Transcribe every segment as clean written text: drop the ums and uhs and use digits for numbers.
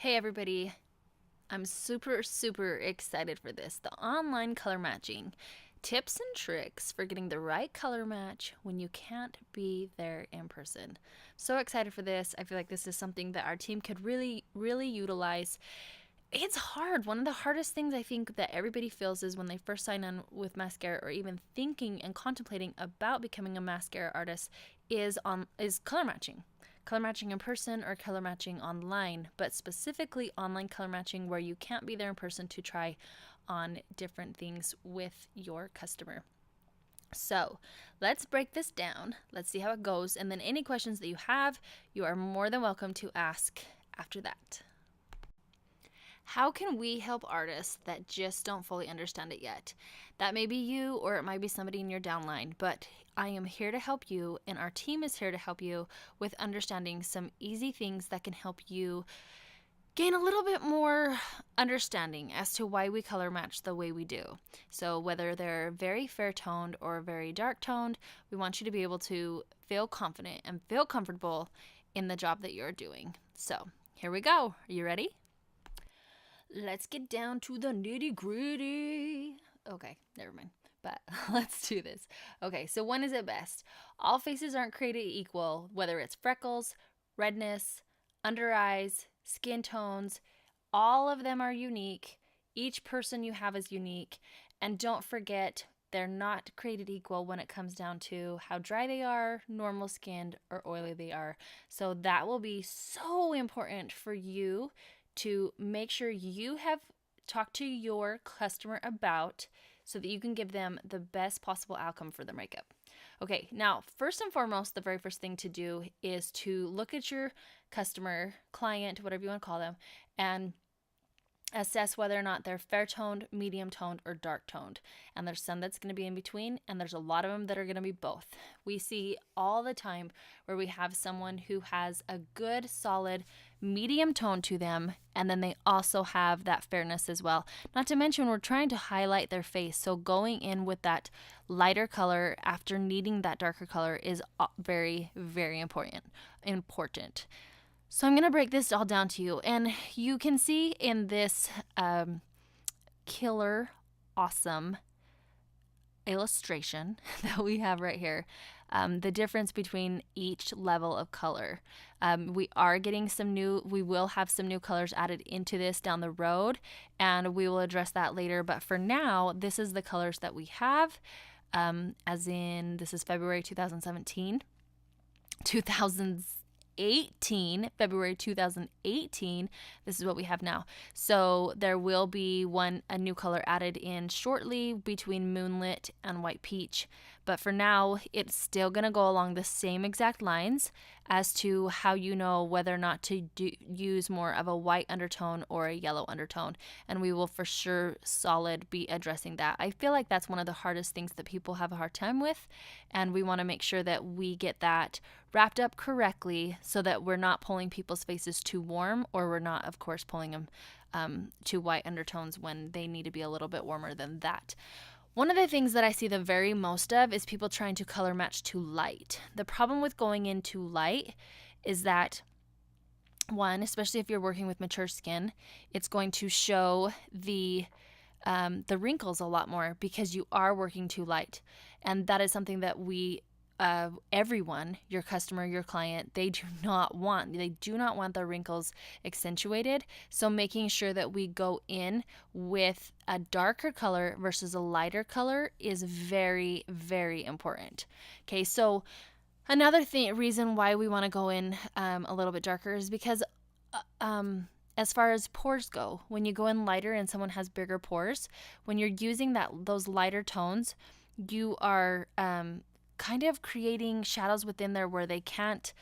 Hey everybody, I'm super excited for this. The online color matching. Tips and tricks for getting the right color match when you can't be there in person. So excited for this. I feel like this is something that our team could really utilize. It's hard. One of the hardest things I think that everybody feels is when they first sign on with mascara or even thinking and contemplating about becoming a mascara artist is color matching. Color matching in person or color matching online, but specifically online color matching where you can't be there in person to try on different things with your customer. So let's break this down. Let's see how it goes. And then any questions that you have, you are more than welcome to ask after that. How can we help artists that just don't fully understand it yet? That may be you or it might be somebody in your downline, but I am here to help you and our team is here to help you with understanding some easy things that can help you gain a little bit more understanding as to why we color match the way we do. So whether they're very fair toned or very dark toned, we want you to be able to feel confident and feel comfortable in the job that you're doing. So here we go. Are you ready? Let's get down to the nitty gritty. Okay, never mind. But let's do this. Okay, so when is it best? All faces aren't created equal, whether it's freckles, redness, under eyes, skin tones, all of them are unique. Each person you have is unique. And don't forget, they're not created equal when it comes down to how dry they are, normal skinned, or oily they are. So that will be so important for you to make sure you have talked to your customer about so that you can give them the best possible outcome for their makeup. Okay, now, first and foremost, the very first thing to do is to look at your customer, client, whatever you want to call them, and assess whether or not they're fair toned, medium toned, or dark toned. And there's some that's going to be in between, and there's a lot of them that are going to be both. We see all the time where we have someone who has a good, solid, medium tone to them, and then they also have that fairness as well. Not to mention, we're trying to highlight their face. So going in with that lighter color after needing that darker color is very important. So I'm going to break this all down to you. And you can see in this killer awesome illustration that we have right here, the difference between each level of color. We will have some new colors added into this down the road, and we will address that later. But for now, this is the colors that we have, as in this is February 2017, 2018, February 2018. This is what we have now. So there will be a new color added in shortly between Moonlit and White Peach. But for now, it's still going to go along the same exact lines as to how you know whether or not to use more of a white undertone or a yellow undertone. And we will for sure be addressing that. I feel like that's one of the hardest things that people have a hard time with. And we want to make sure that we get that wrapped up correctly so that we're not pulling people's faces too warm, or we're not, of course, pulling them to white undertones when they need to be a little bit warmer than that. One of the things that I see the very most of is people trying to color match too light. The problem with going in too light is that, one, especially if you're working with mature skin, it's going to show the wrinkles a lot more because you are working too light. And that is something that everyone, your customer, your client, they do not want. They do not want their wrinkles accentuated. So making sure that we go in with a darker color versus a lighter color is very important. Okay, so another reason why we want to go in a little bit darker is because as far as pores go, when you go in lighter and someone has bigger pores, when you're using those lighter tones, you are kind of creating shadows within there where they can't.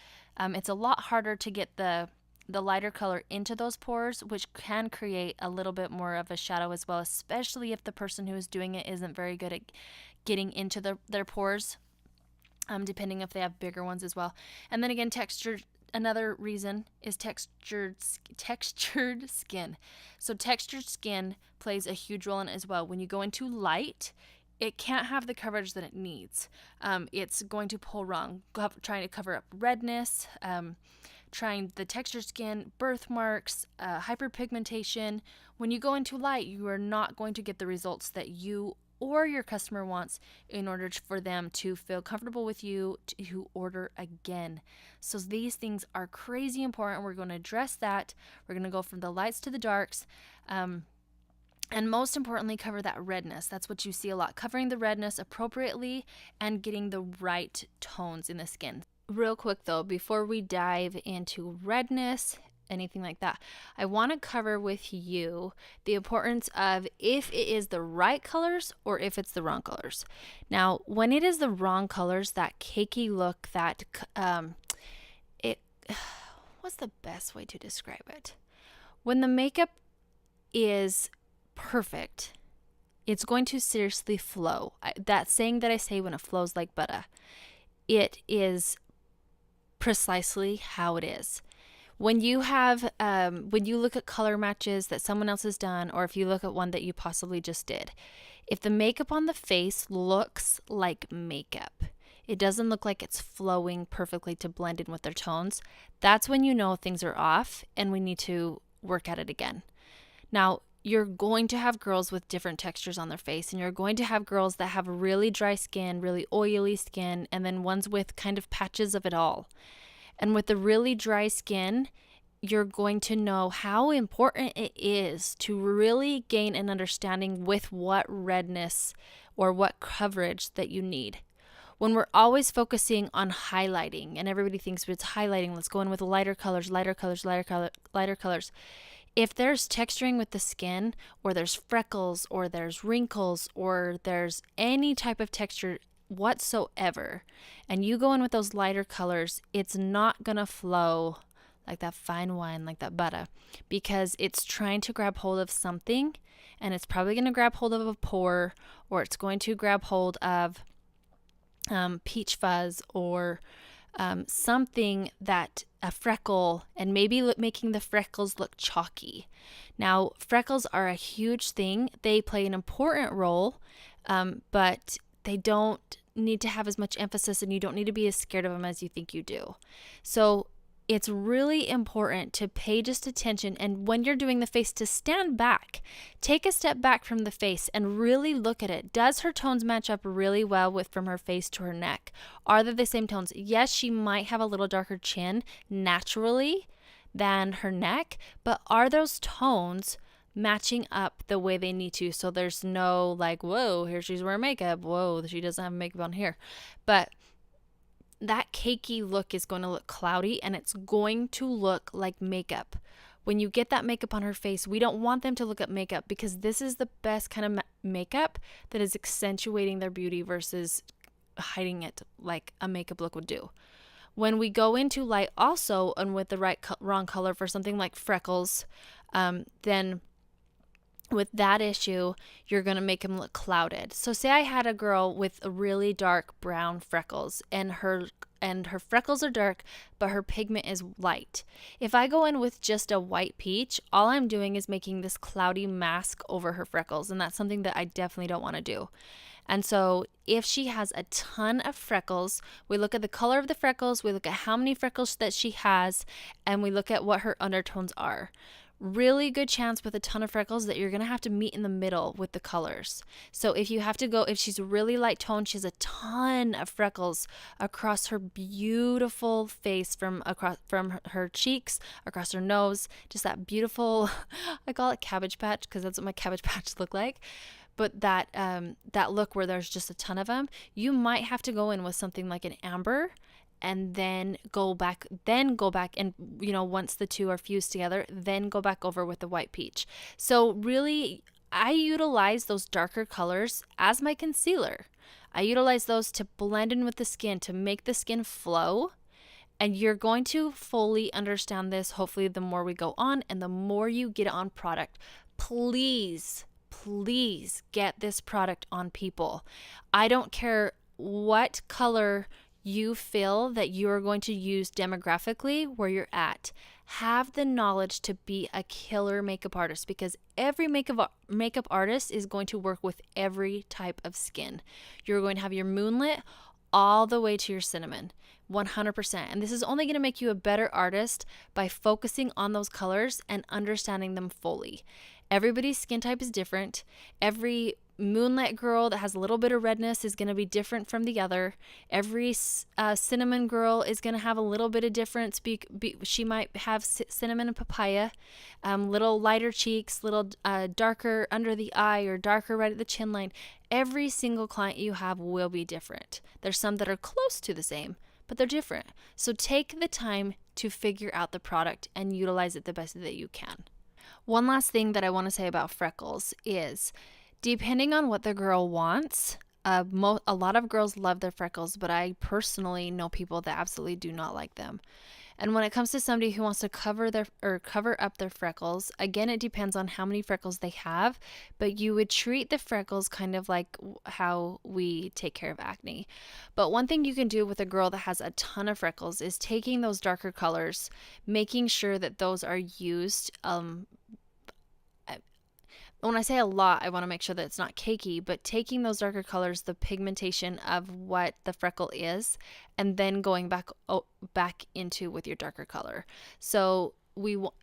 It's a lot harder to get the lighter color into those pores, which can create a little bit more of a shadow as well, especially if the person who is doing it isn't very good at getting into their pores, depending if they have bigger ones as well. And then again, texture. Another reason is textured skin. So textured skin plays a huge role in it as well. When you go into light, it can't have the coverage that it needs. It's going to pull wrong, trying to cover up redness, trying the textured skin, birthmarks, hyperpigmentation. When you go into light, you are not going to get the results that you or your customer wants in order for them to feel comfortable with you to order again. So these things are crazy important. We're going to address that. We're going to go from the lights to the darks. And most importantly, cover that redness. That's what you see a lot. Covering the redness appropriately and getting the right tones in the skin. Real quick though, before we dive into redness, anything like that, I want to cover with you the importance of if it is the right colors or if it's the wrong colors. Now, when it is the wrong colors, that cakey look, that what's the best way to describe it? When the makeup is perfect, it's going to seriously flow. That saying that I say, when it flows like butter, it is precisely how it is. When you have, when you look at color matches that someone else has done, or if you look at one that you possibly just did, if the makeup on the face looks like makeup, it doesn't look like it's flowing perfectly to blend in with their tones, that's when you know things are off and we need to work at it again. Now, you're going to have girls with different textures on their face, and you're going to have girls that have really dry skin, really oily skin, and then ones with kind of patches of it all. And with the really dry skin, you're going to know how important it is to really gain an understanding with what redness or what coverage that you need. When we're always focusing on highlighting, and everybody thinks it's highlighting, let's go in with lighter colors, lighter colors, lighter colors. If there's texturing with the skin, or there's freckles, or there's wrinkles, or there's any type of texture whatsoever, and you go in with those lighter colors, it's not gonna flow like that fine wine, like that butter, because it's trying to grab hold of something, and it's probably gonna grab hold of a pore, or it's going to grab hold of peach fuzz, or something that a freckle, and maybe making the freckles look chalky. Now, freckles are a huge thing. They play an important role, but they don't need to have as much emphasis, and you don't need to be as scared of them as you think you do. So it's really important to pay just attention, and when you're doing the face, to stand back, take a step back from the face and really look at it. Does her tones match up really well with from her face to her neck? Are they the same tones? Yes, she might have a little darker chin naturally than her neck, but are those tones matching up the way they need to? So there's no like, whoa, here she's wearing makeup, whoa, she doesn't have makeup on here. But that cakey look is going to look cloudy, and it's going to look like makeup. When you get that makeup on her face, we don't want them to look at makeup, because this is the best kind of makeup that is accentuating their beauty versus hiding it like a makeup look would do. When we go into light also, and with the wrong color for something like freckles, then with that issue, you're going to make them look clouded. So say I had a girl with a really dark brown freckles, and her freckles are dark, but her pigment is light. If I go in with just a white peach, all I'm doing is making this cloudy mask over her freckles, and that's something that I definitely don't want to do. And so if she has a ton of freckles, we look at the color of the freckles, we look at how many freckles that she has, and we look at what her undertones are. Really good chance with a ton of freckles that you're going to have to meet in the middle with the colors. So if you have to go, if she's really light toned, she has a ton of freckles across her beautiful face, from her cheeks, across her nose, just that beautiful, I call it cabbage patch because that's what my cabbage patch look like. But that look where there's just a ton of them, you might have to go in with something like an amber, and then go back and, once the two are fused together, then go back over with the white peach. So really, I utilize those darker colors as my concealer. I utilize those to blend in with the skin, to make the skin flow. And you're going to fully understand this, hopefully, the more we go on and the more you get it on product. Please get this product on people. I don't care what color you feel that you are going to use demographically where you're at. Have the knowledge to be a killer makeup artist, because every makeup artist is going to work with every type of skin. You're going to have your moonlit all the way to your cinnamon. 100%. And this is only going to make you a better artist by focusing on those colors and understanding them fully. Everybody's skin type is different. Every moonlight girl that has a little bit of redness is going to be different from the other. Every cinnamon girl is going to have a little bit of difference. She might have cinnamon and papaya, little lighter cheeks, little darker under the eye or darker right at the chin line. Every single client you have will be different. There's some that are close to the same, but they're different. So take the time to figure out the product and utilize it the best that you can. One last thing that I want to say about freckles is, depending on what the girl wants, a lot of girls love their freckles, but I personally know people that absolutely do not like them. And when it comes to somebody who wants to cover up their freckles, again, it depends on how many freckles they have, but you would treat the freckles kind of like how we take care of acne. But one thing you can do with a girl that has a ton of freckles is taking those darker colors, making sure that those are used. When I say a lot, I want to make sure that it's not cakey, but taking those darker colors, the pigmentation of what the freckle is, and then going back into with your darker color. So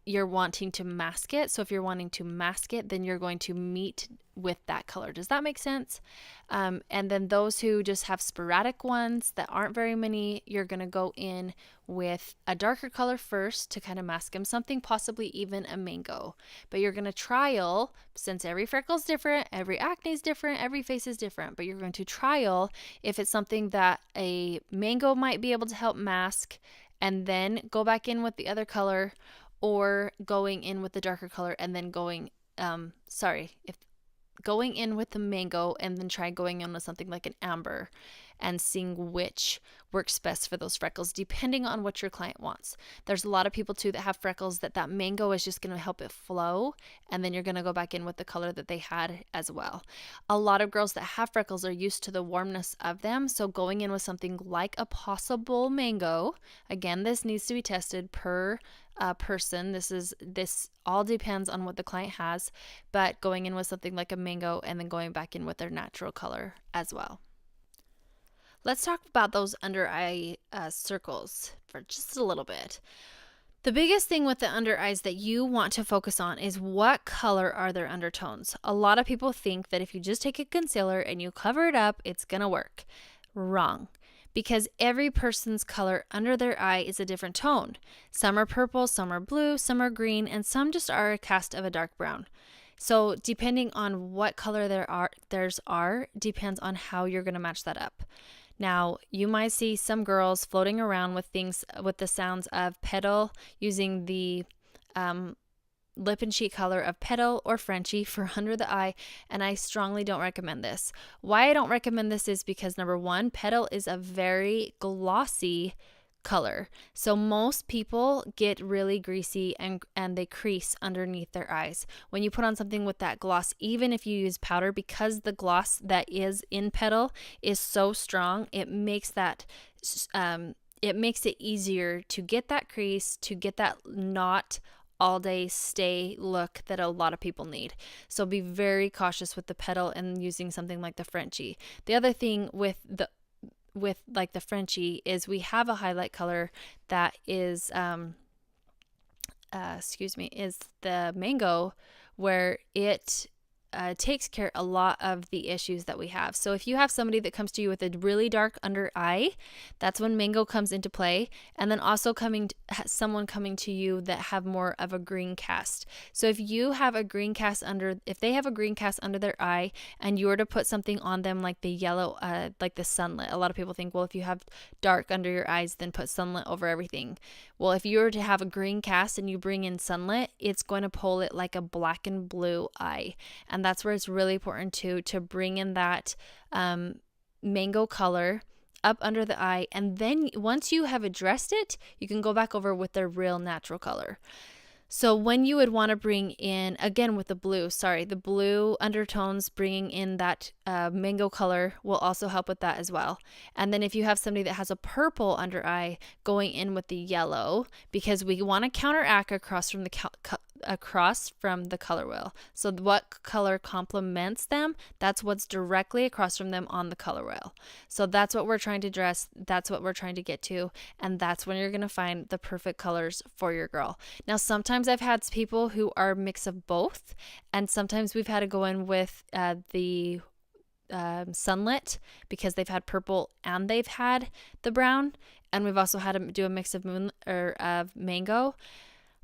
you're wanting to mask it. So if you're wanting to mask it, then you're going to meet with that color. Does that make sense? And then those who just have sporadic ones that aren't very many, you're going to go in with a darker color first to kind of mask them, something possibly even a mango. But you're going to trial, since every freckle is different, every acne is different, every face is different, but you're going to trial if it's something that a mango might be able to help mask, and then go back in with the other color, or going in with the darker color and then going in with the mango and then try going in with something like an amber, and seeing which works best for those freckles depending on what your client wants. There's a lot of people too that have freckles that mango is just going to help it flow, and then you're going to go back in with the color that they had as well. A lot of girls that have freckles are used to the warmness of them, so going in with something like a possible mango, again, this needs to be tested per person. This all depends on what the client has, but going in with something like a mango and then going back in with their natural color as well. Let's talk about those under eye circles for just a little bit. The biggest thing with the under eyes that you want to focus on is what color are their undertones. A lot of people think that if you just take a concealer and you cover it up, it's going to work. Wrong. Because every person's color under their eye is a different tone. Some are purple, some are blue, some are green, and some just are a cast of a dark brown. So depending on what color theirs are depends on how you're going to match that up. Now, you might see some girls floating around with the sounds of Petal, using the lip and cheek color of Petal or Frenchie for under the eye, and I strongly don't recommend this. Why I don't recommend this is because, number one, Petal is a very glossy color. So most people get really greasy and they crease underneath their eyes. When you put on something with that gloss, even if you use powder, because the gloss that is in Petal is so strong, it makes it easier to get that crease, to get that not all day stay look that a lot of people need. So be very cautious with the Petal and using something like the Frenchie. The other thing with the Frenchie is we have a highlight color that is is the mango, where it takes care a lot of the issues that we have. So if you have somebody that comes to you with a really dark under eye, that's when mango comes into play. And then also someone coming to you that have more of a green cast. So if they have a green cast under their eye, and you were to put something on them like the yellow, like the sunlit, a lot of people think, well, if you have dark under your eyes, then put sunlit over everything. Well, if you were to have a green cast and you bring in sunlit, it's going to pull it like a black and blue eye. And that's where it's really important to bring in that mango color up under the eye. And then once you have addressed it, you can go back over with the real natural color. So when you would want to bring in, again with the blue undertones, bringing in that mango color will also help with that as well. And then if you have somebody that has a purple under eye, going in with the yellow, because we want to counteract across from across from the color wheel. So what color complements them, that's what's directly across from them on the color wheel. So that's what we're trying to dress, that's what we're trying to get to, and that's when you're going to find the perfect colors for your girl. Now, sometimes I've had people who are a mix of both, and sometimes we've had to go in with the sunlit because they've had purple and they've had the brown, and we've also had to do a mix of of mango.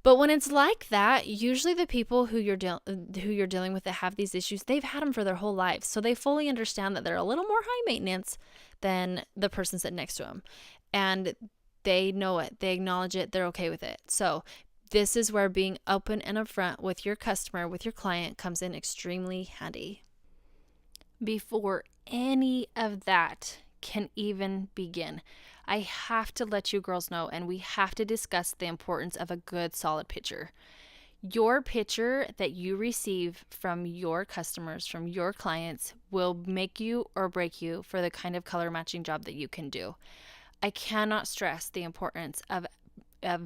But when it's like that, usually the people who you're dealing with that have these issues, they've had them for their whole lives. So they fully understand that they're a little more high maintenance than the person sitting next to them. And they know it. They acknowledge it. They're okay with it. So this is where being open and upfront with your customer, with your client, comes in extremely handy. Before any of that can even begin, I have to let you girls know, and we have to discuss the importance of a good, solid picture. Your picture that you receive from your customers, from your clients, will make you or break you for the kind of color matching job that you can do. I cannot stress the importance of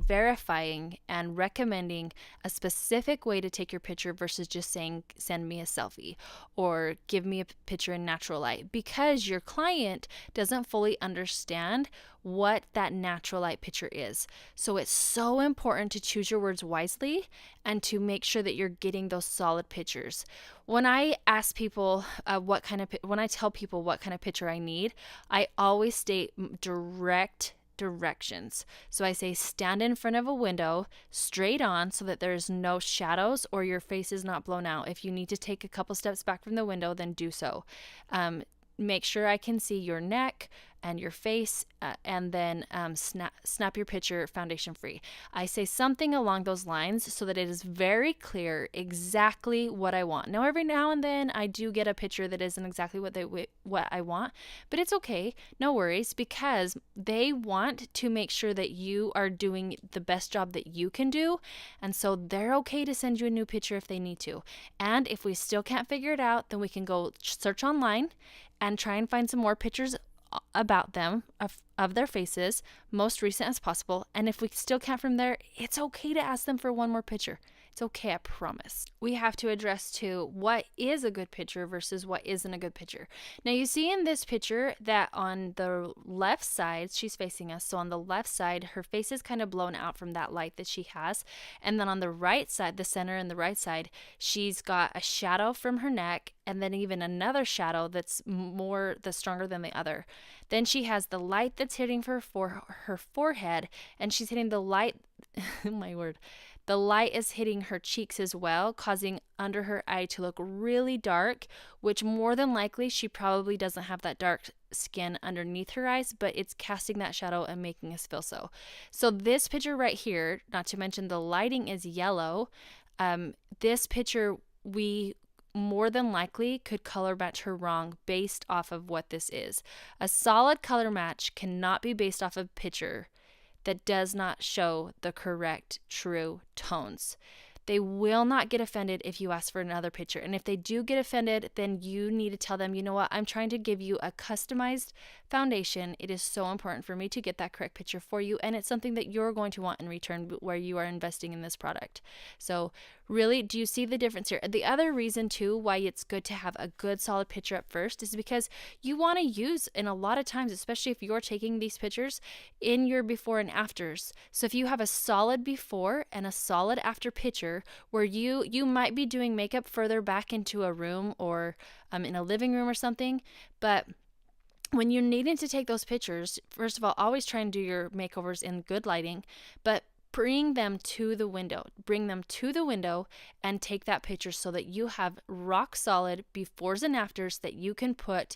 verifying and recommending a specific way to take your picture versus just saying, send me a selfie or give me a picture in natural light, because your client doesn't fully understand what that natural light picture is. So it's so important to choose your words wisely and to make sure that you're getting those solid pictures. When I ask people when I tell people what kind of picture I need, I always state directions. So I say, stand in front of a window straight on so that there's no shadows or your face is not blown out. If you need to take a couple steps back from the window, then do so. Make sure I can see your neck and your face, and then snap your picture foundation free. I say something along those lines so that it is very clear exactly what I want. Now, every now and then I do get a picture that isn't exactly what I want, but it's okay, no worries, because they want to make sure that you are doing the best job that you can do, and so they're okay to send you a new picture if they need to. And if we still can't figure it out, then we can go search online and try and find some more pictures about them, of their faces, most recent as possible. And if we still can't from there, it's okay to ask them for one more picture. It's okay, I promise. We have to address too, what is a good picture versus what isn't a good picture. Now you see in this picture that on the left side, she's facing us. So on the left side, her face is kind of blown out from that light that she has. And then on the right side, the center and the right side, she's got a shadow from her neck, and then even another shadow that's stronger than the other. Then she has the light that's hitting her forehead, and she's hitting the light, my word, the light is hitting her cheeks as well, causing under her eye to look really dark, which more than likely she probably doesn't have that dark skin underneath her eyes, but it's casting that shadow and making us feel so. So this picture right here, not to mention the lighting is yellow, this picture we more than likely could color match her wrong based off of what this is. A solid color match cannot be based off of a picture that does not show the correct, true tones. They will not get offended if you ask for another picture. And if they do get offended, then you need to tell them, you know what, I'm trying to give you a customized foundation. It is so important for me to get that correct picture for you. And it's something that you're going to want in return where you are investing in this product. So really, do you see the difference here? The other reason too why it's good to have a good solid picture up first is because you want to use, in a lot of times, especially if you're taking these pictures, in your before and afters. So if you have a solid before and a solid after picture where you might be doing makeup further back into a room or in a living room or something, but when you're needing to take those pictures, first of all, always try and do your makeovers in good lighting, but bring them to the window. Bring them to the window and take that picture so that you have rock solid befores and afters that you can put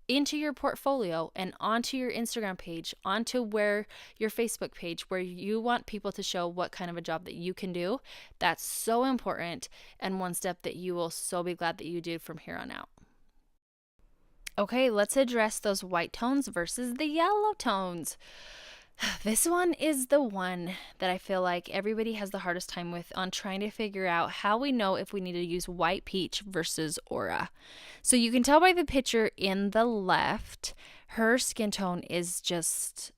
into your portfolio and onto your Instagram page, onto where your Facebook page, where you want people to show what kind of a job that you can do. That's so important, and one step that you will so be glad that you did from here on out. Okay, let's address those white tones versus the yellow tones. This one is the one that I feel like everybody has the hardest time with on trying to figure out how we know if we need to use white peach versus aura. So you can tell by the picture in the left, her skin tone is just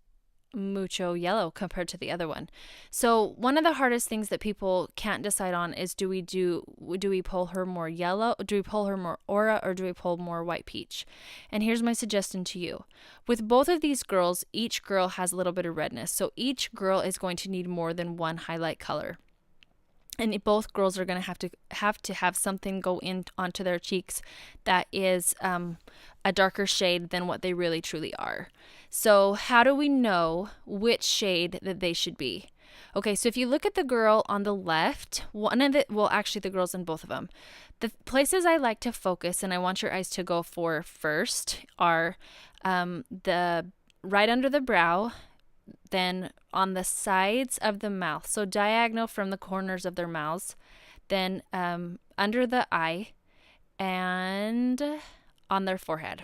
mucho yellow compared to the other one. So one of the hardest things that people can't decide on is do we pull her more yellow, do we pull her more aura, or do we pull more white peach? And here's my suggestion to you. With both of these girls, each girl has a little bit of redness. So each girl is going to need more than one highlight color. And both girls are going to have something go in onto their cheeks that is a darker shade than what they really truly are. So how do we know which shade that they should be? Okay, so if you look at the girl on the left, actually the girls in both of them, the places I like to focus and I want your eyes to go for first are the right under the brow, then on the sides of the mouth, so diagonal from the corners of their mouths, then under the eye, and on their forehead.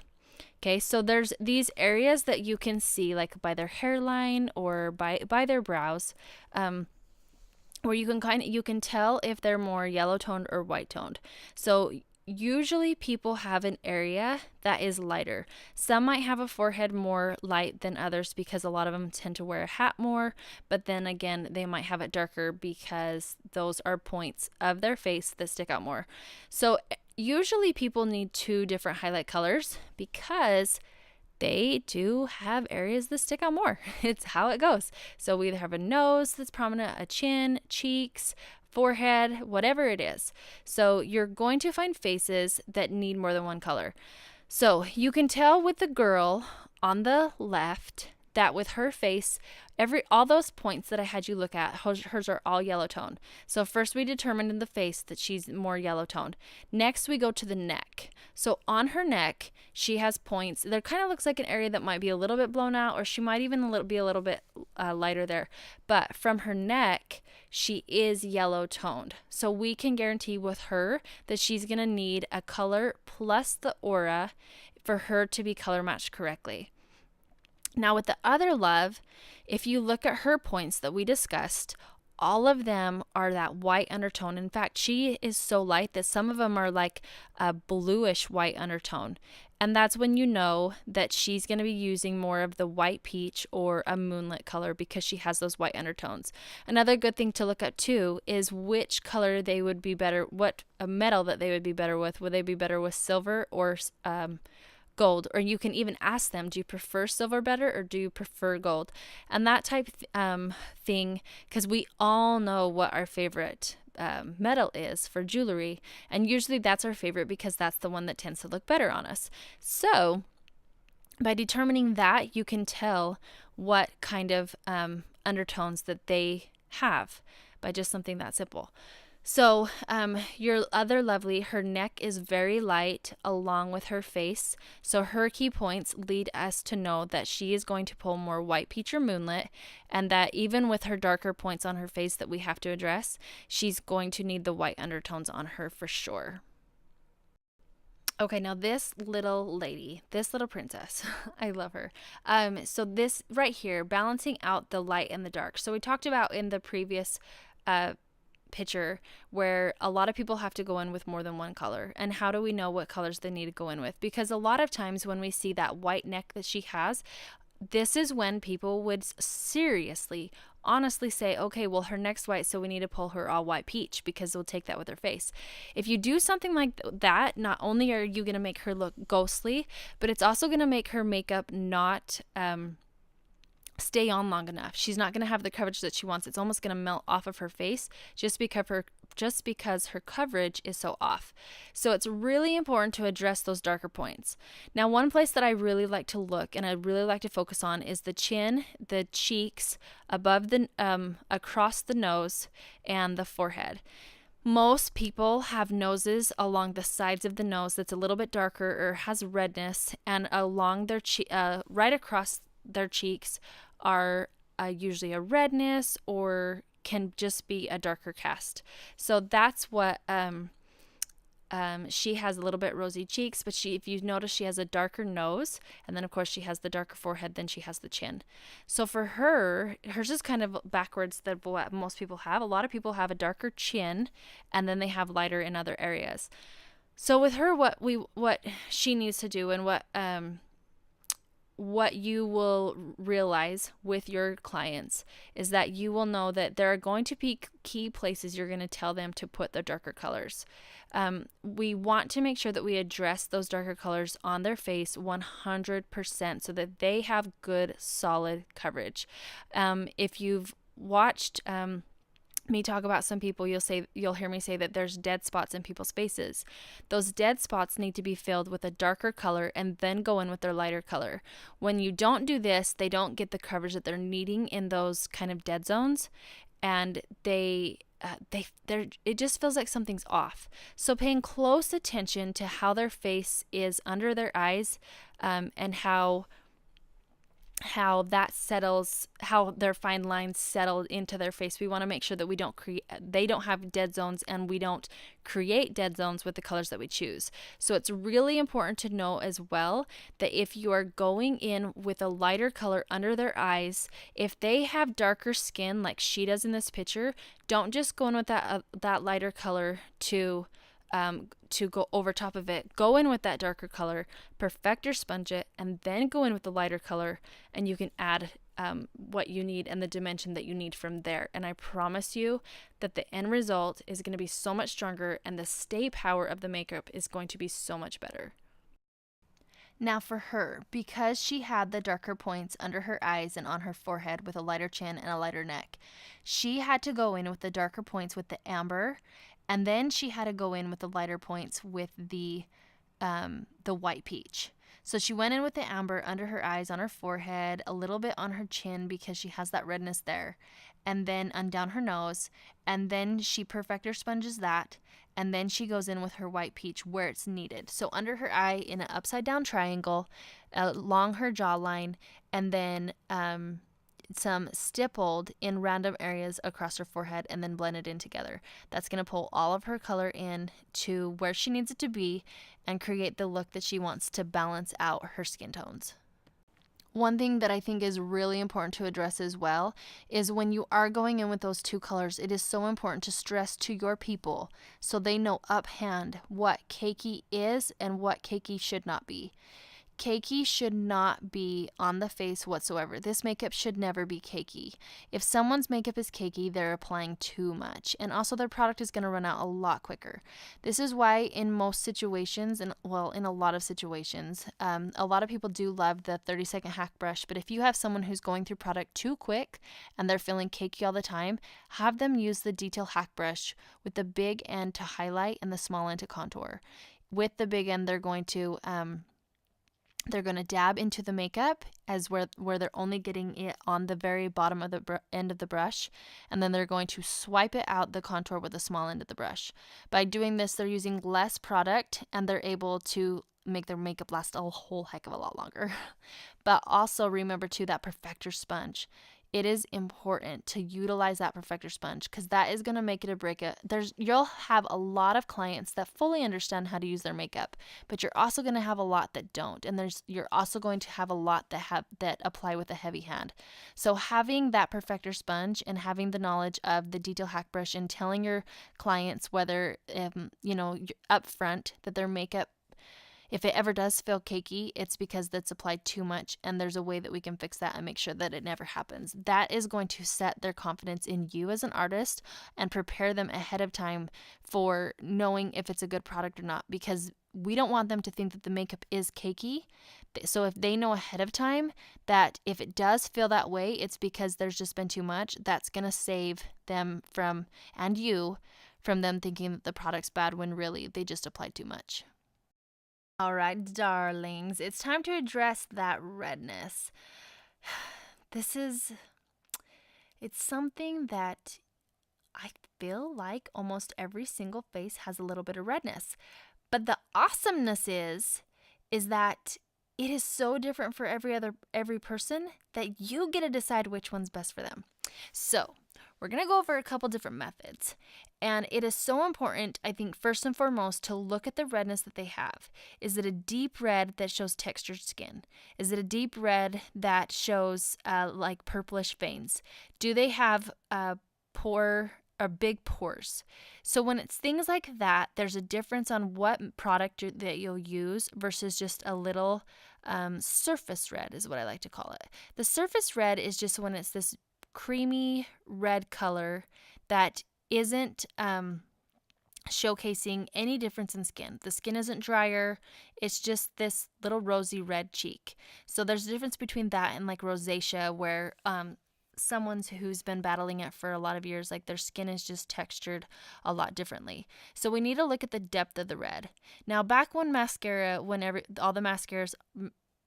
Okay, so there's these areas that you can see, like by their hairline or by their brows, where you can tell if they're more yellow toned or white toned. So usually people have an area that is lighter. Some might have a forehead more light than others because a lot of them tend to wear a hat more, but then again, they might have it darker because those are points of their face that stick out more. So usually people need two different highlight colors because they do have areas that stick out more. It's how it goes. So we either have a nose that's prominent, a chin, cheeks, forehead, whatever it is. So you're going to find faces that need more than one color. So you can tell with the girl on the left that with her face, all those points that I had you look at, hers are all yellow tone. So first we determined in the face that she's more yellow toned. Next we go to the neck. So on her neck, she has points. There kind of looks like an area that might be a little bit blown out, or she might even be a little bit lighter there. But from her neck, she is yellow toned. So we can guarantee with her that she's going to need a color plus the aura for her to be color matched correctly. Now with the other love, if you look at her points that we discussed, all of them are that white undertone. In fact, she is so light that some of them are like a bluish white undertone. And that's when you know that she's going to be using more of the white peach or a moonlit color because she has those white undertones. Another good thing to look at too is which color they would be better, what a metal that they would be better with. Would they be better with silver or gold? Or you can even ask them, do you prefer silver better or do you prefer gold? And that type thing, because we all know what our favorite metal is for jewelry, and usually that's our favorite because that's the one that tends to look better on us. So by determining that, you can tell what kind of undertones that they have by just something that simple. So your other lovely, her neck is very light along with her face. So her key points lead us to know that she is going to pull more white peach or moonlit, and that even with her darker points on her face that we have to address, she's going to need the white undertones on her for sure. Okay, now this little lady, this little princess, I love her. So this right here, balancing out the light and the dark. So we talked about in the previous picture where a lot of people have to go in with more than one color, and how do we know what colors they need to go in with? Because a lot of times when we see that white neck that she has, this is when people would seriously, honestly say, okay, well, her neck's white, so we need to pull her all white peach because we'll take that with her face. If you do something like that, not only are you going to make her look ghostly, but it's also going to make her makeup not stay on long enough. She's not going to have the coverage that she wants. It's almost going to melt off of her face just because her coverage is so off. So it's really important to address those darker points. Now, one place that I really like to look and I really like to focus on is the chin, the cheeks, above the across the nose, and the forehead. Most people have noses along the sides of the nose that's a little bit darker or has redness, and along their right across their cheeks are usually a redness or can just be a darker cast. So that's what she has a little bit rosy cheeks, but if you notice, she has a darker nose, and then of course she has the darker forehead than she has the chin. So for her, hers is kind of backwards than what most people have. A lot of people have a darker chin and then they have lighter in other areas. So with her, what she needs to do and what what you will realize with your clients is that you will know that there are going to be key places you're going to tell them to put their darker colors. We want to make sure that we address those darker colors on their face 100% so that they have good, solid coverage. If you've watched me talk about some people, you'll hear me say that there's dead spots in people's faces. Those dead spots need to be filled with a darker color and then go in with their lighter color. When you don't do this, they don't get the coverage that they're needing in those kind of dead zones, and it just feels like something's off. So paying close attention to how their face is under their eyes, and how that settles, how their fine lines settle into their face. We want to make sure that they don't have dead zones, and we don't create dead zones with the colors that we choose. So it's really important to know as well that if you are going in with a lighter color under their eyes, if they have darker skin like she does in this picture, don't just go in with that lighter color to go over top of it. Go in with that darker color, perfector sponge it, and then go in with the lighter color, and you can add what you need and the dimension that you need from there. And I promise you that the end result is going to be so much stronger, and the stay power of the makeup is going to be so much better. Now for her, because she had the darker points under her eyes and on her forehead with a lighter chin and a lighter neck, she had to go in with the darker points with the amber, and then she had to go in with the lighter points with the white peach. So she went in with the amber under her eyes, on her forehead, a little bit on her chin because she has that redness there, and then down her nose, and then she perfector sponges that, and then she goes in with her white peach where it's needed. So under her eye in an upside down triangle, along her jawline, and then some stippled in random areas across her forehead, and then blended in together. That's going to pull all of her color in to where she needs it to be and create the look that she wants to balance out her skin tones. One thing that I think is really important to address as well is when you are going in with those two colors, it is so important to stress to your people so they know uphand what cakey is and what cakey should not be. Cakey should not be on the face whatsoever. This makeup should never be cakey. If someone's makeup is cakey, they're applying too much, and also their product is going to run out a lot quicker. This is why in most situations, in a lot of situations, a lot of people do love the 30-second hack brush, but if you have someone who's going through product too quick and they're feeling cakey all the time, have them use the detail hack brush with the big end to highlight and the small end to contour. With the big end, they're going to dab into the makeup as where they're only getting it on the very bottom of the end of the brush, and then they're going to swipe it out the contour with the small end of the brush. By doing this, they're using less product, and they're able to make their makeup last a whole heck of a lot longer. But also remember too, that perfector sponge. It is important to utilize that perfector sponge because that is going to make it or break it. You'll have a lot of clients that fully understand how to use their makeup, but you're also going to have a lot that don't, and you're also going to have a lot that apply with a heavy hand. So having that perfector sponge and having the knowledge of the detail hack brush and telling your clients whether you're upfront that their makeup, if it ever does feel cakey, it's because that's applied too much, and there's a way that we can fix that and make sure that it never happens. That is going to set their confidence in you as an artist and prepare them ahead of time for knowing if it's a good product or not, because we don't want them to think that the makeup is cakey. So if they know ahead of time that if it does feel that way, it's because there's just been too much, that's going to save them from, and you, from them thinking that the product's bad when really they just applied too much. All right, darlings, it's time to address that redness. It's something that I feel like almost every single face has a little bit of redness. But the awesomeness is that it is so different for every person that you get to decide which one's best for them. So we're going to go over a couple different methods. And it is so important, I think, first and foremost, to look at the redness that they have. Is it a deep red that shows textured skin? Is it a deep red that shows like purplish veins? Do they have big pores? So when it's things like that, there's a difference on what product that you'll use versus just a little surface red is what I like to call it. The surface red is just when it's this creamy red color that isn't showcasing any difference in skin. The skin isn't drier. It's just this little rosy red cheek. So there's a difference between that and like rosacea, where someone who's been battling it for a lot of years, like their skin is just textured a lot differently. So we need to look at the depth of the red. Now, back when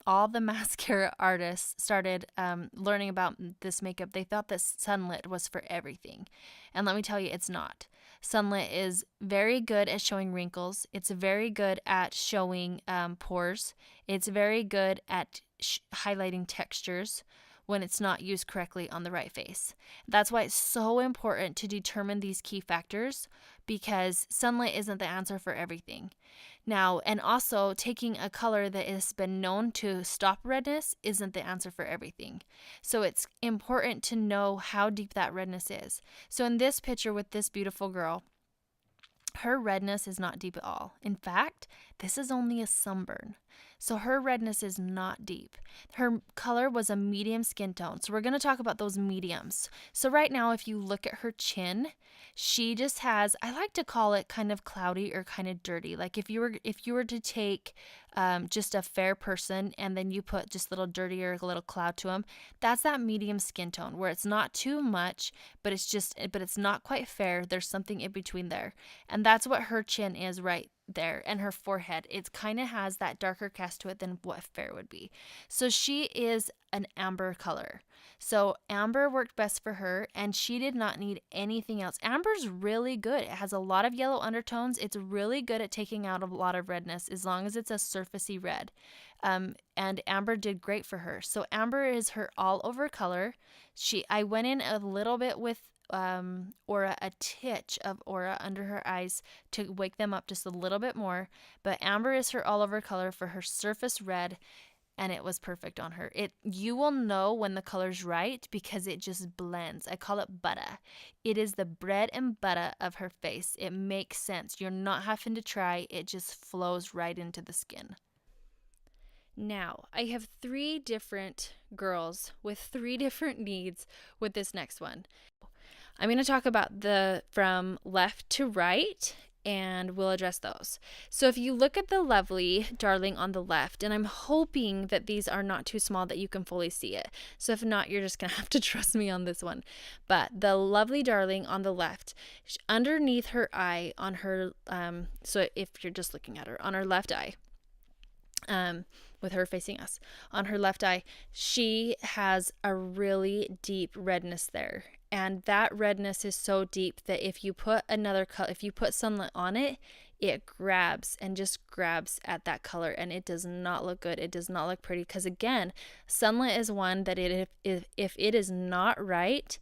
all the mascara artists started learning about this makeup, they thought that Sunlit was for everything. And let me tell you, it's not. Sunlit is very good at showing wrinkles. It's very good at showing pores. It's very good at highlighting textures when it's not used correctly on the right face. That's why it's so important to determine these key factors, because Sunlit isn't the answer for everything. Now, and also taking a color that has been known to stop redness isn't the answer for everything. So it's important to know how deep that redness is. So in this picture with this beautiful girl, her redness is not deep at all. In fact, this is only a sunburn. So her redness is not deep. Her color was a medium skin tone. So we're going to talk about those mediums. So right now, if you look at her chin, she just has, I like to call it kind of cloudy or kind of dirty. Like if you were to take just a fair person and then you put just a little dirty or a little cloud to them, that's that medium skin tone where it's not too much, but it's not quite fair. There's something in between there. And that's what her chin is right there, and her forehead. It kind of has that darker cast to it than what fair would be. So she is an amber color. So amber worked best for her, and she did not need anything else. Amber's really good. It has a lot of yellow undertones. It's really good at taking out a lot of redness as long as it's a surfacey red. And amber did great for her. So amber is her all over color. I went in a little bit with aura, a titch of aura under her eyes to wake them up just a little bit more. But amber is her all over color for her surface red, and it was perfect on her. You will know when the color's right because it just blends. I call it butter. It is the bread and butter of her face. It makes sense. You're not having to try. It just flows right into the skin. Now, I have 3 different girls with 3 different needs with this next one. I'm going to talk about from left to right, and we'll address those. So if you look at the lovely darling on the left, and I'm hoping that these are not too small that you can fully see it. So if not, you're just going to have to trust me on this one. But the lovely darling on the left, underneath her eye on her, so if you're just looking at her, on her left eye, with her facing us, on her left eye, she has a really deep redness there. And that redness is so deep that if you put Sunlit on it, it grabs at that color, and it does not look good. It does not look pretty, because again, Sunlit is one that if it is not right,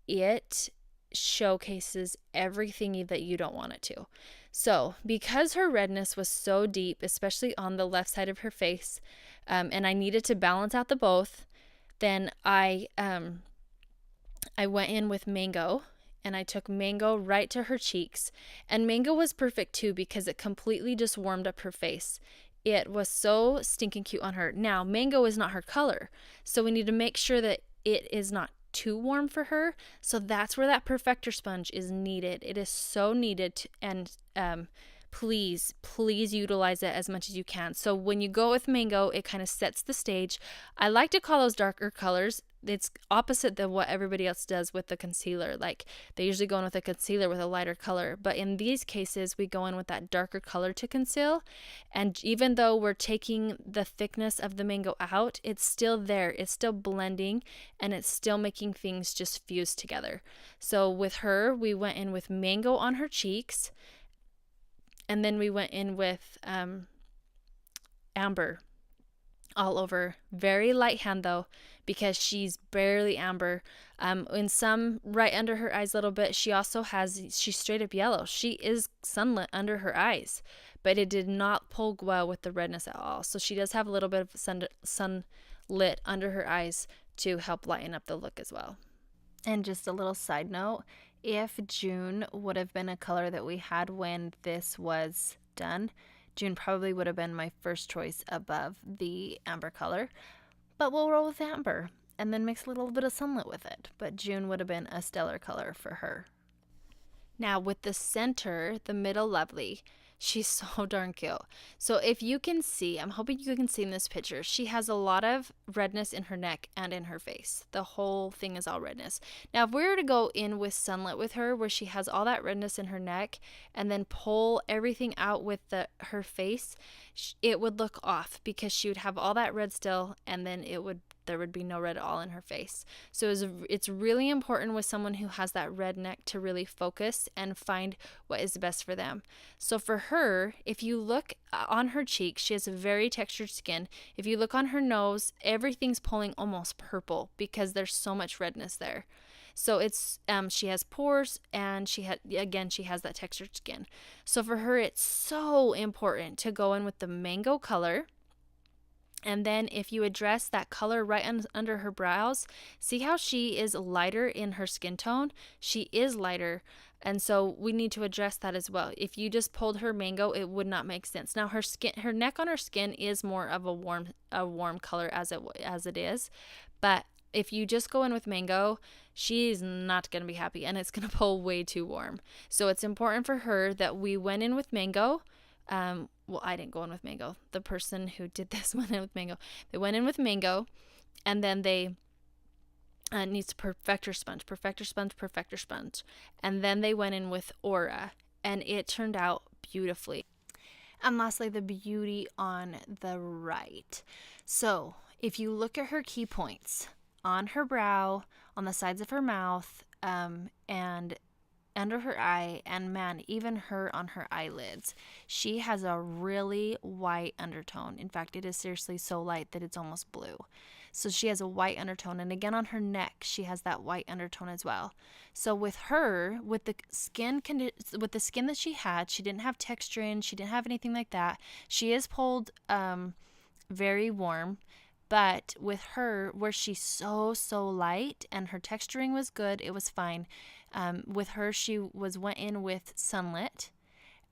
it showcases everything that you don't want it to. So because her redness was so deep, especially on the left side of her face, and I needed to balance out the both, then I went in with Mango, and I took Mango right to her cheeks. And Mango was perfect too, because it completely just warmed up her face. It was so stinking cute on her. Now, Mango is not her color, so we need to make sure that it is not too warm for her. So that's where that perfector sponge is needed. It is so needed, and please utilize it as much as you can. So when you go with Mango, it kind of sets the stage. I like to call those darker colors. It's opposite than what everybody else does with the concealer. Like they usually go in with a concealer with a lighter color, but in these cases we go in with that darker color to conceal. And even though we're taking the thickness of the Mango out, it's still there. It's still blending, and it's still making things just fuse together. So with her, we went in with Mango on her cheeks, and then we went in with Amber all over. Very light hand though, because she's barely amber. In some right under her eyes a little bit. She's straight up yellow. She is Sunlit under her eyes, but it did not pull well with the redness at all. So she does have a little bit of sunlit under her eyes to help lighten up the look as well. And just a little side note, if June would have been a color that we had when this was done, June probably would have been my first choice above the amber color, but we'll roll with amber and then mix a little bit of sunlit with it. But June would have been a stellar color for her. Now with the center, the middle lovely, she's so darn cute. So if you can see, I'm hoping you can see in this picture, she has a lot of redness in her neck and in her face. The whole thing is all redness. Now if we were to go in with sunlit with her, where she has all that redness in her neck and then pull everything out with her face, it would look off because she would have all that red still, and then there would be no red at all in her face. So it's really important with someone who has that red neck to really focus and find what is best for them. So for her, if you look on her cheeks, she has a very textured skin. If you look on her nose, everything's pulling almost purple because there's so much redness there. So it's she has pores, and she has that textured skin. So for her, it's so important to go in with the mango color. And then if you address that color right under her brows, see how she is lighter in her skin tone? She is lighter. And so we need to address that as well. If you just pulled her mango, it would not make sense. Now her neck on her skin is more of a warm color as it is. But if you just go in with mango, she's not going to be happy, and it's going to pull way too warm. So it's important for her that we went in with mango. Well, I didn't go in with mango. The person who did this went in with mango. They went in with mango, and then they needs to perfector sponge. And then they went in with aura, and it turned out beautifully. And lastly, the beauty on the right. So if you look at her key points on her brow, on the sides of her mouth, and under her eye, and man, even her on her eyelids, she has a really white undertone. In fact, it is seriously so light that it's almost blue. So she has a white undertone, and again on her neck, she has that white undertone as well. So with her, with the skin that she had, she didn't have texture in, she didn't have anything like that. She is pulled very warm. But with her, where she's so light and her texturing was good, it was fine. With her, she went in with sunlit,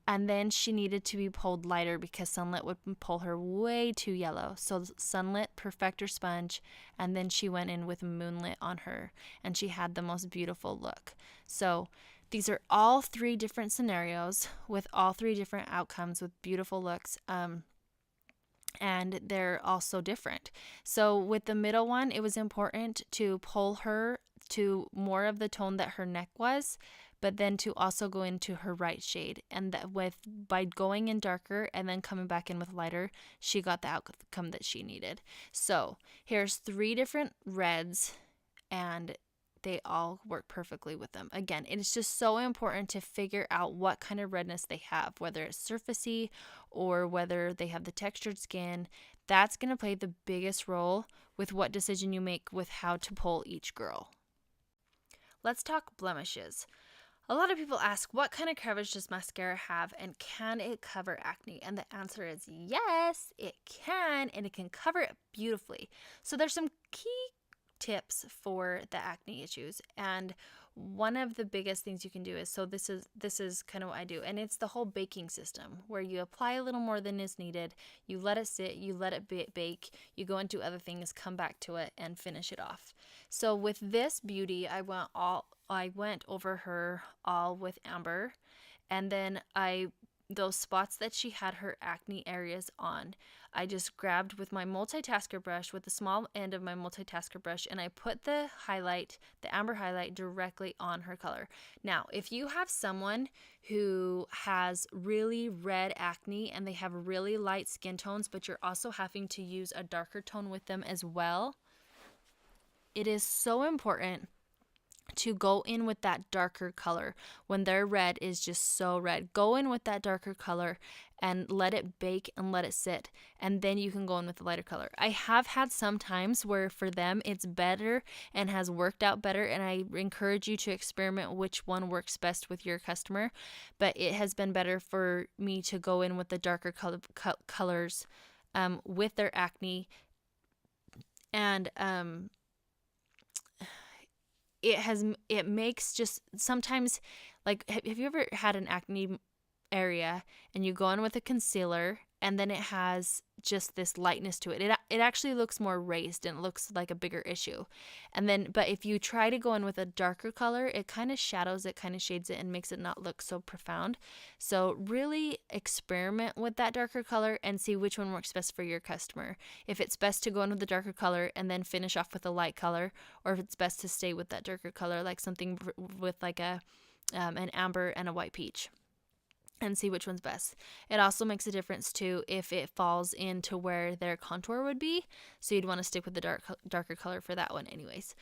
and then she needed to be pulled lighter because sunlit would pull her way too yellow. So sunlit, perfector sponge, and then she went in with moonlit on her, and she had the most beautiful look. So these are all 3 different scenarios with all 3 different outcomes with beautiful looks. And they're all so different. So with the middle one, it was important to pull her to more of the tone that her neck was, but then to also go into her right shade. And that by going in darker and then coming back in with lighter, she got the outcome that she needed. So here's 3 different reds, and they all work perfectly with them. Again, it's just so important to figure out what kind of redness they have, whether it's surfacey or whether they have the textured skin. That's going to play the biggest role with what decision you make with how to pull each girl. Let's talk blemishes. A lot of people ask, what kind of coverage does mascara have, and can it cover acne? And the answer is yes, it can, and it can cover it beautifully. So there's some key tips for the acne issues, and one of the biggest things you can do is, so this is kind of what I do, and it's the whole baking system, where you apply a little more than is needed, you let it sit, you let it bake, you go into other things, come back to it, and finish it off. So with this beauty, I went over her all with amber, and then those spots that she had her acne areas on, I just grabbed with my multitasker brush, with the small end of my multitasker brush, and I put the amber highlight directly on her color. Now, if you have someone who has really red acne and they have really light skin tones, but you're also having to use a darker tone with them as well, it is so important to go in with that darker color. When their red is just so red, go in with that darker color and let it bake and let it sit, and then you can go in with the lighter color. I have had some times where for them it's better and has worked out better, and I encourage you to experiment which one works best with your customer, but it has been better for me to go in with the darker colors with their acne. And it makes just sometimes, like, have you ever had an acne area and you go in with a concealer, and then it has just this lightness to it. It actually looks more raised and it looks like a bigger issue. And then, but if you try to go in with a darker color, it kind of shadows it, kind of shades it, and makes it not look so profound. So really experiment with that darker color and see which one works best for your customer. If it's best to go in with the darker color and then finish off with a light color, or if it's best to stay with that darker color, like something with like an amber and a white peach, and see which one's best. It also makes a difference too if it falls into where their contour would be. So you'd want to stick with the darker color for that one anyways.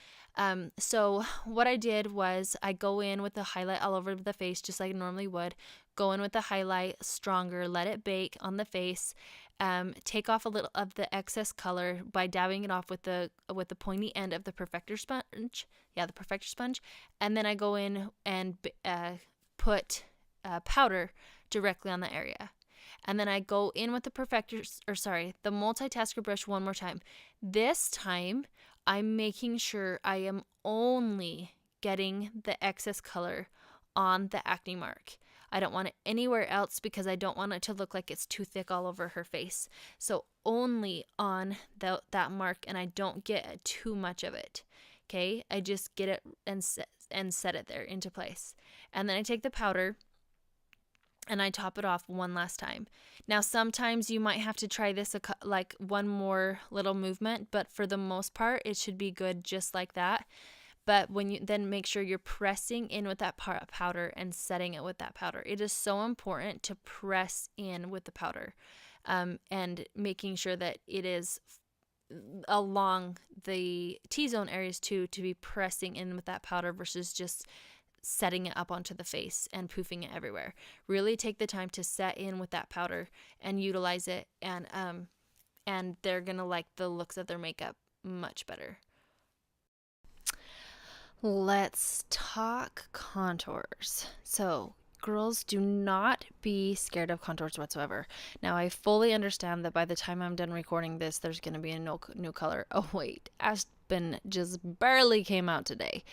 So what I did was I go in with the highlight all over the face just like I normally would. Go in with the highlight stronger, let it bake on the face. Take off a little of the excess color by dabbing it off with the pointy end of the Perfector sponge. Yeah, the Perfector sponge. And then I go in and put powder directly on the area. And then I go in with the the multitasker brush one more time. This time, I'm making sure I am only getting the excess color on the acne mark. I don't want it anywhere else because I don't want it to look like it's too thick all over her face. So only on that mark, and I don't get too much of it. Okay, I just get it and set it there into place. And then I take the powder and I top it off one last time. Now, sometimes you might have to try this like one more little movement, but for the most part, it should be good just like that. But when you then make sure you're pressing in with that powder and setting it with that powder. It is so important to press in with the powder, and making sure that it is along the T-zone areas too, to be pressing in with that powder versus just setting it up onto the face and poofing it everywhere. Really take the time to set in with that powder and utilize it, and they're gonna like the looks of their makeup much better. Let's talk contours. So girls, do not be scared of contours whatsoever. Now, I fully understand that by the time I'm done recording this, there's going to be a new color. Oh wait, Aspen just barely came out today,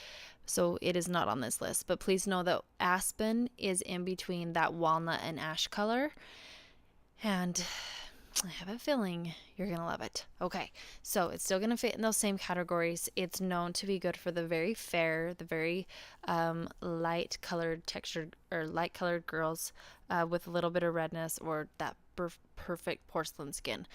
so it is not on this list. But please know that Aspen is in between that walnut and ash color, and I have a feeling you're going to love it. Okay, so it's still going to fit in those same categories. It's known to be good for the very fair, the very light colored textured or light colored girls with a little bit of redness or that perfect porcelain skin.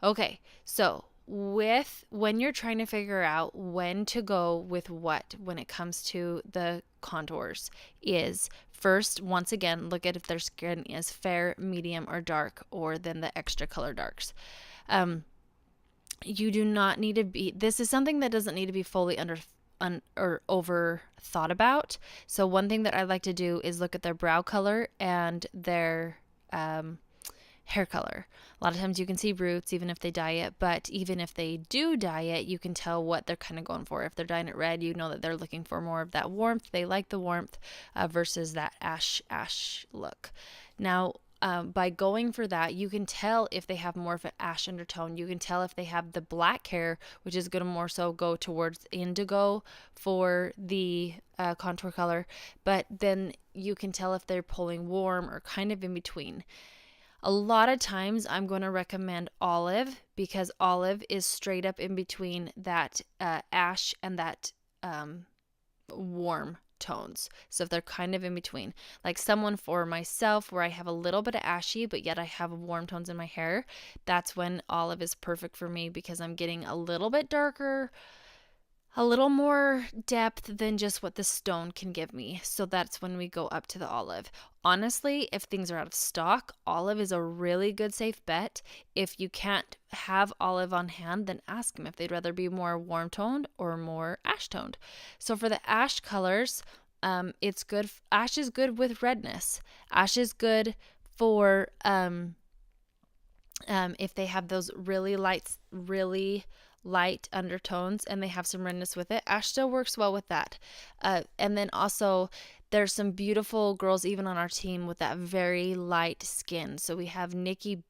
Okay, so when you're trying to figure out when to go with what when it comes to the contours is first, once again, look at if their skin is fair, medium, or dark, or then the extra color darks. You do not need to be, this is something that doesn't need to be fully or over thought about. So one thing that I like to do is look at their brow color and their hair color. A lot of times you can see roots even if they dye it, but even if they do dye it, you can tell what they're kind of going for. If they're dyeing it red, you know that they're looking for more of that warmth. They like the warmth versus that ash look. Now, by going for that, you can tell if they have more of an ash undertone. You can tell if they have the black hair, which is going to more so go towards indigo for the contour color, but then you can tell if they're pulling warm or kind of in between. A lot of times I'm going to recommend olive because olive is straight up in between that ash and that warm tones. So if they're kind of in between, like someone for myself where I have a little bit of ashy but yet I have warm tones in my hair, that's when olive is perfect for me because I'm getting a little bit darker, a little more depth than just what the stone can give me. So that's when we go up to the olive. Honestly, if things are out of stock, olive is a really good safe bet. If you can't have olive on hand, then ask them if they'd rather be more warm toned or more ash toned. So for the ash colors, it's good. Ash is good with redness. Ash is good for if they have those really light undertones and they have some redness with it. Ash still works well with that. And then also There's some beautiful girls even on our team with that very light skin. So we have Nikki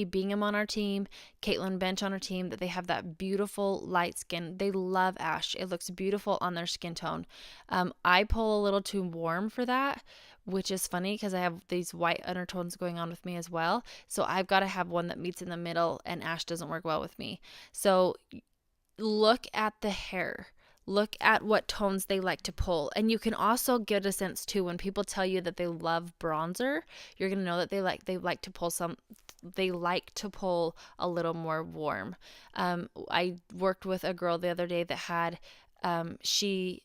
Bingham on our team, Caitlin Bench on our team, that they have that beautiful light skin. They love ash. It looks beautiful on their skin tone. I pull a little too warm for that, which is funny because I have these white undertones going on with me as well. So I've got to have one that meets in the middle, and ash doesn't work well with me. So look at the hair. Look at what tones they like to pull. And you can also get a sense too when people tell you that they love bronzer, you're going to know that they like to pull a little more warm. I worked with a girl the other day that had she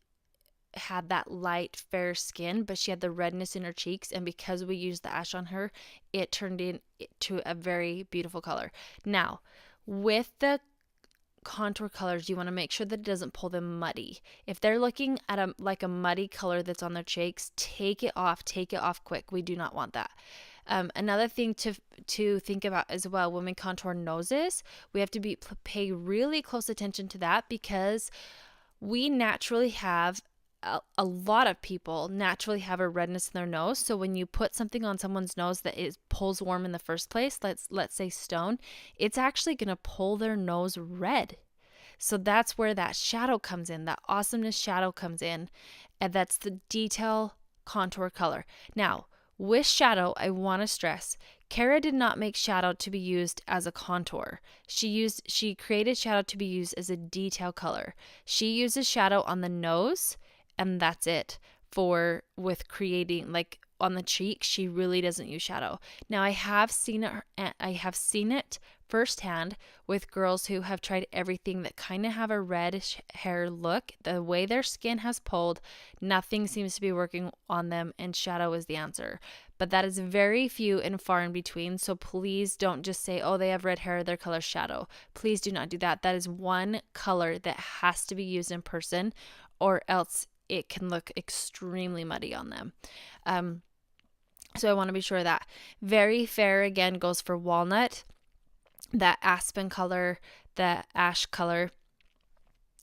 had that light fair skin, but she had the redness in her cheeks, and because we used the ash on her, it turned into a very beautiful color. Now, with the contour colors, you want to make sure that it doesn't pull them muddy. If they're looking at a muddy color that's on their cheeks, take it off quick. We do not want that. Another thing to think about as well when we contour noses, we have to pay really close attention to that, because we naturally have a lot of people naturally have a redness in their nose. So when you put something on someone's nose that pulls warm in the first place, let's say stone, it's actually going to pull their nose red. So that's where that shadow comes in, that awesomeness shadow comes in, and that's the detail contour color. Now, with shadow, I want to stress, Kara did not make shadow to be used as a contour. She created shadow to be used as a detail color. She uses shadow on the nose, and that's it. With creating, like on the cheek, she really doesn't use shadow. Now I have seen it firsthand with girls who have tried everything that kind of have a reddish hair look. The way their skin has pulled, nothing seems to be working on them, and shadow is the answer. But that is very few and far in between. So please don't just say, oh, they have red hair, their color shadow. Please do not do that. That is one color that has to be used in person, or else it can look extremely muddy on them. So I want to be sure of that. Very fair, again, goes for walnut, that aspen color, the ash color,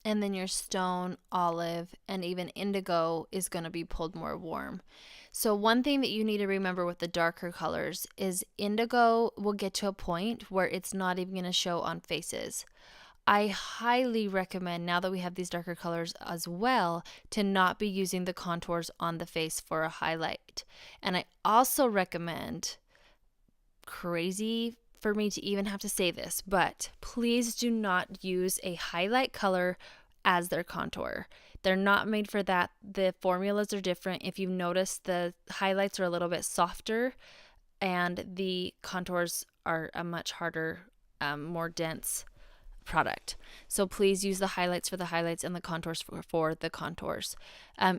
and then your stone, olive, and even indigo is going to be pulled more warm. So one thing that you need to remember with the darker colors is indigo will get to a point where it's not even going to show on faces. I highly recommend, now that we have these darker colors as well, to not be using the contours on the face for a highlight. And I also recommend, crazy for me to even have to say this, but please do not use a highlight color as their contour. They're not made for that. The formulas are different. If you've noticed, the highlights are a little bit softer and the contours are a much harder, more dense product. So please use the highlights for the highlights and the contours for the contours.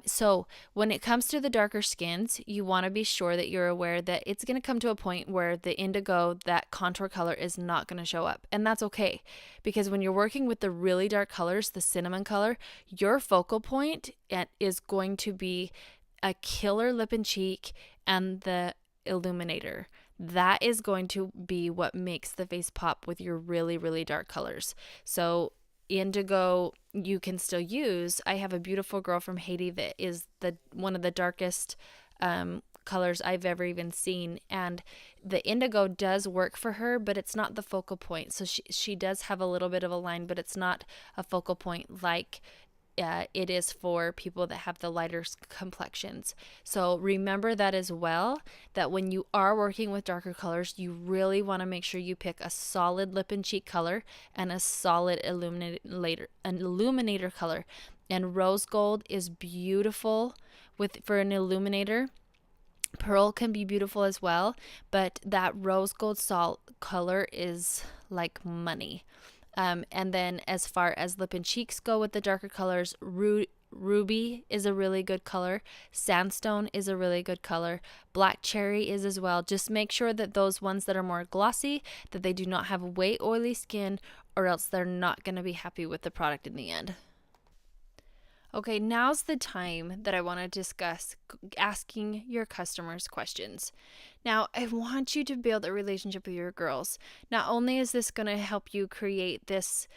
So when it comes to the darker skins, you want to be sure that you're aware that it's going to come to a point where the indigo, that contour color, is not going to show up. And that's okay, because when you're working with the really dark colors, the cinnamon color, your focal point is going to be a killer lip and cheek and the illuminator. That is going to be what makes the face pop with your really, really dark colors. So indigo you can still use. I have a beautiful girl from Haiti that is one of the darkest colors I've ever even seen, and the indigo does work for her, but it's not the focal point. So she does have a little bit of a line, but it's not a focal point like it is for people that have the lighter complexions. So remember that as well, that when you are working with darker colors, you really want to make sure you pick a solid lip and cheek color and a solid illuminator color. And rose gold is beautiful for an illuminator. Pearl can be beautiful as well, but that rose gold color is like money. And then as far as lip and cheeks go with the darker colors, ruby is a really good color. Sandstone is a really good color. Black cherry is as well. Just make sure that those ones that are more glossy, that they do not have way oily skin, or else they're not going to be happy with the product in the end. Okay, now's the time that I want to discuss asking your customers questions. Now, I want you to build a relationship with your girls. Not only is this going to help you create this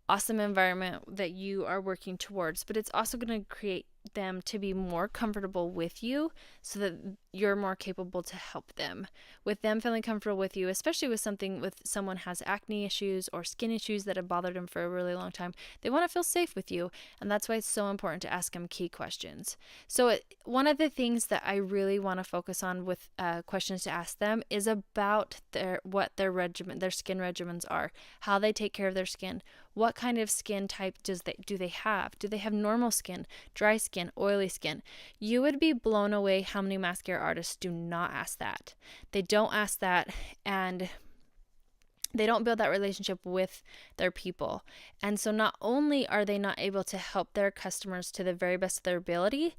awesome environment that you are working towards, but it's also going to create them to be more comfortable with you so that you're more capable to help them. With them feeling comfortable with you, especially with someone has acne issues or skin issues that have bothered them for a really long time, they want to feel safe with you. And that's why it's so important to ask them key questions. So one of the things that I really want to focus on with questions to ask them is about their skin regimens are, how they take care of their skin. What kind of skin type do they have? Do they have normal skin, dry skin, oily skin? You would be blown away how many mascara artists do not ask that. They don't ask that, and they don't build that relationship with their people. And so not only are they not able to help their customers to the very best of their ability,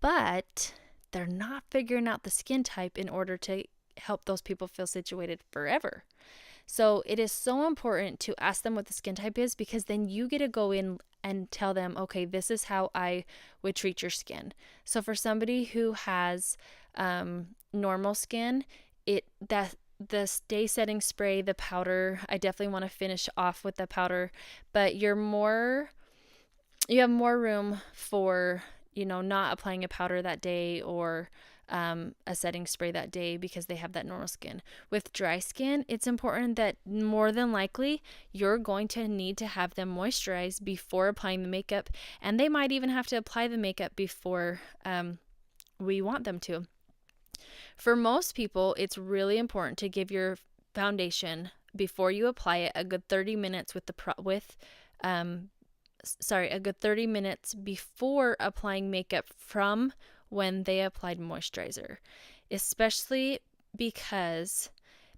but they're not figuring out the skin type in order to help those people feel situated forever. So it is so important to ask them what the skin type is, because then you get to go in and tell them, okay, this is how I would treat your skin. So for somebody who has normal skin, the Stay Setting Spray, the powder, I definitely want to finish off with the powder, but you have more room for, not applying a powder that day or a setting spray that day because they have that normal skin. With dry skin, it's important that more than likely you're going to need to have them moisturize before applying the makeup, and they might even have to apply the makeup before we want them to. For most people, it's really important to give your foundation, before you apply it, a good 30 minutes a good 30 minutes before applying makeup from when they applied moisturizer, especially because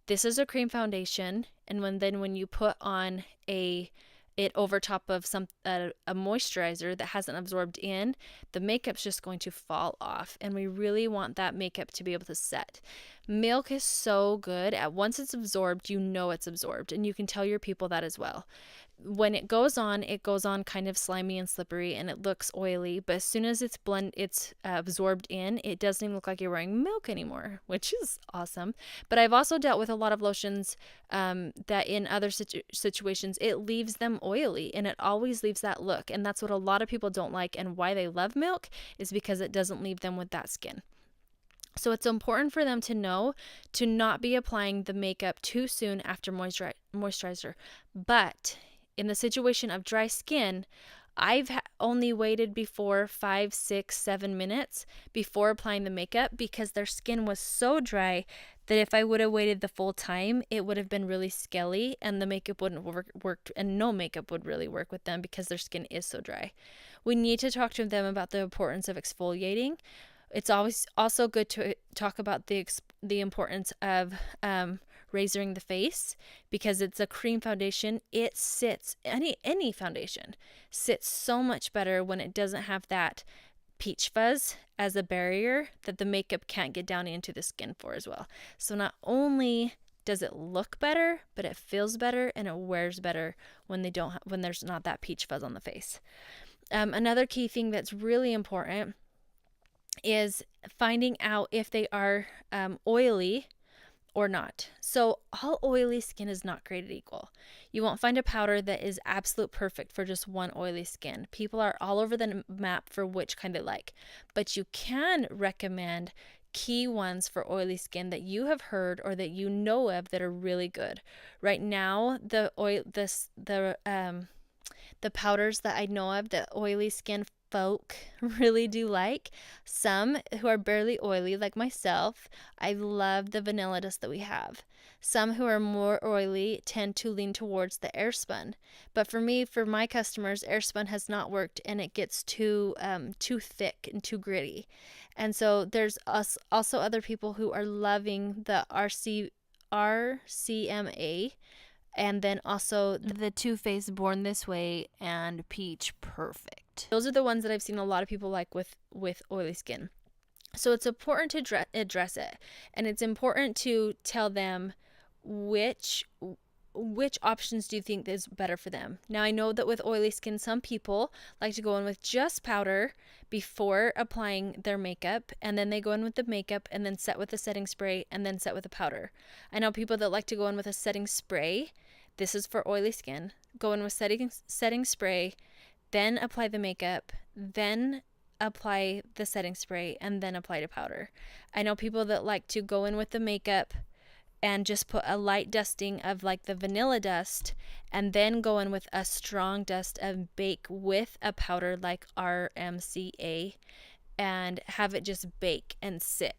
this is a cream foundation, and when you put on it over top of a moisturizer that hasn't absorbed in, the makeup's just going to fall off, and we really want that makeup to be able to set. Milk is so good. Once it's absorbed, it's absorbed, and you can tell your people that as well. When it goes on kind of slimy and slippery, and it looks oily, but as soon as it's absorbed in, it doesn't even look like you're wearing milk anymore, which is awesome. But I've also dealt with a lot of lotions that in other situations, it leaves them oily, and it always leaves that look. And that's what a lot of people don't like, and why they love milk is because it doesn't leave them with that skin. So it's important for them to know to not be applying the makeup too soon after moisturizer. But in the situation of dry skin, I've only waited before 5, 6, 7 minutes before applying the makeup, because their skin was so dry that if I would have waited the full time, it would have been really scaly, and the makeup wouldn't work, and no makeup would really work with them because their skin is so dry. We need to talk to them about the importance of exfoliating. It's always also good to talk about the importance of razoring the face, because it's a cream foundation. It sits, any foundation sits so much better when it doesn't have that peach fuzz as a barrier that the makeup can't get down into the skin for as well. So not only does it look better, but it feels better and it wears better when there's not that peach fuzz on the face. Another key thing that's really important is finding out if they are oily or not. So all oily skin is not created equal. You won't find a powder that is absolute perfect for just one oily skin. People are all over the map for which kind they like, but you can recommend key ones for oily skin that you have heard or that you know of that are really good. Right now, the powders that I know of that oily skin folk really do like, some who are barely oily like myself, I love the Vanilla Dust that we have. Some who are more oily tend to lean towards the Airspun, but for my customers, Airspun has not worked, and it gets too thick and too gritty. And so there's also other people who are loving the RCMA, and then also the Too Faced Born This Way and Peach Perfect. Those are the ones that I've seen a lot of people like with oily skin. So it's important to address it, and it's important to tell them which options do you think is better for them. Now, I know that with oily skin, some people like to go in with just powder before applying their makeup, and then they go in with the makeup and then set with the setting spray and then set with the powder. I know people that like to go in with a setting spray. This is for oily skin. Go in with setting spray, then apply the makeup, then apply the setting spray and then apply to powder. I know people that like to go in with the makeup and just put a light dusting of like the vanilla dust and then go in with a strong dust and bake with a powder like RMCA and have it just bake and sit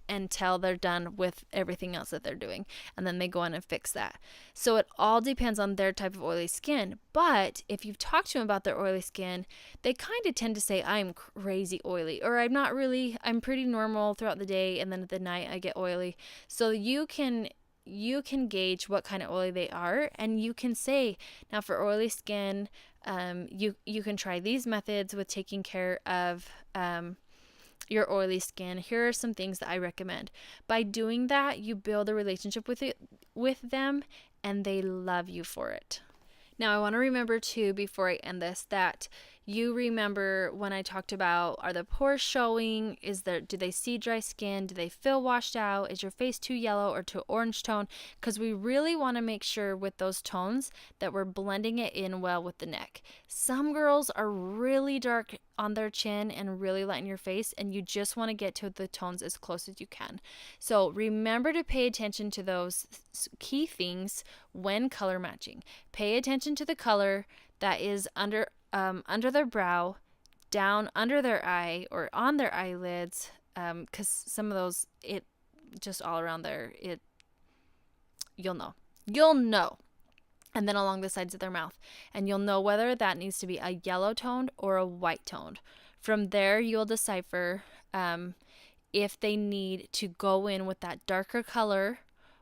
until they're done with everything else that they're doing. And then they go in and fix that. So it all depends on their type of oily skin. But if you've talked to them about their oily skin, they kind of tend to say, I'm crazy oily, or I'm not really, I'm pretty normal throughout the day, and then at the night I get oily. So you can gauge what kind of oily they are, and you can say, now for oily skin, you can try these methods with taking care of your oily skin. Here are some things that I recommend. By doing that, you build a relationship with them, and they love you for it. Now, I want to remember too, before I end this, that you remember when I talked about, are the pores showing? Do they see dry skin? Do they feel washed out? Is your face too yellow or too orange tone? Because we really want to make sure with those tones that we're blending it in well with the neck. Some girls are really dark on their chin and really light in your face, and you just want to get to the tones as close as you can. So remember to pay attention to those key things when color matching. Pay attention to the color that is under their brow, down under their eye, or on their eyelids, because some of those, it just all around there, you'll know. And then along the sides of their mouth, and you'll know whether that needs to be a yellow toned or a white toned. From there, you'll decipher if they need to go in with that darker color,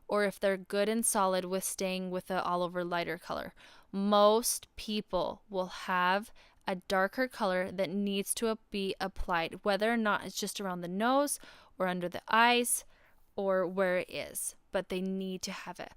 or if they're good and solid with staying with the all over lighter color. Most people will have a darker color that needs to be applied, whether or not it's just around the nose or under the eyes or where it is, but they need to have it.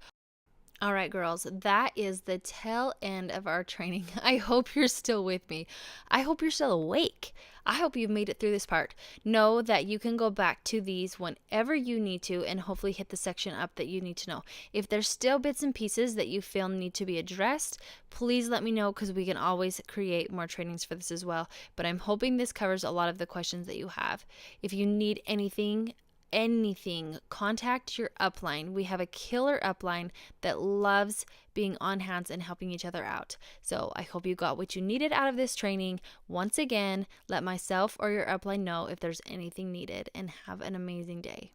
All right, girls, that is the tail end of our training. I hope you're still with me. I hope you're still awake. I hope you've made it through this part. Know that you can go back to these whenever you need to and hopefully hit the section up that you need to know. If there's still bits and pieces that you feel need to be addressed, please let me know, because we can always create more trainings for this as well. But I'm hoping this covers a lot of the questions that you have. If you need anything, contact your upline. We have a killer upline that loves being on hands and helping each other out. So I hope you got what you needed out of this training. Once again, let myself or your upline know if there's anything needed, and have an amazing day.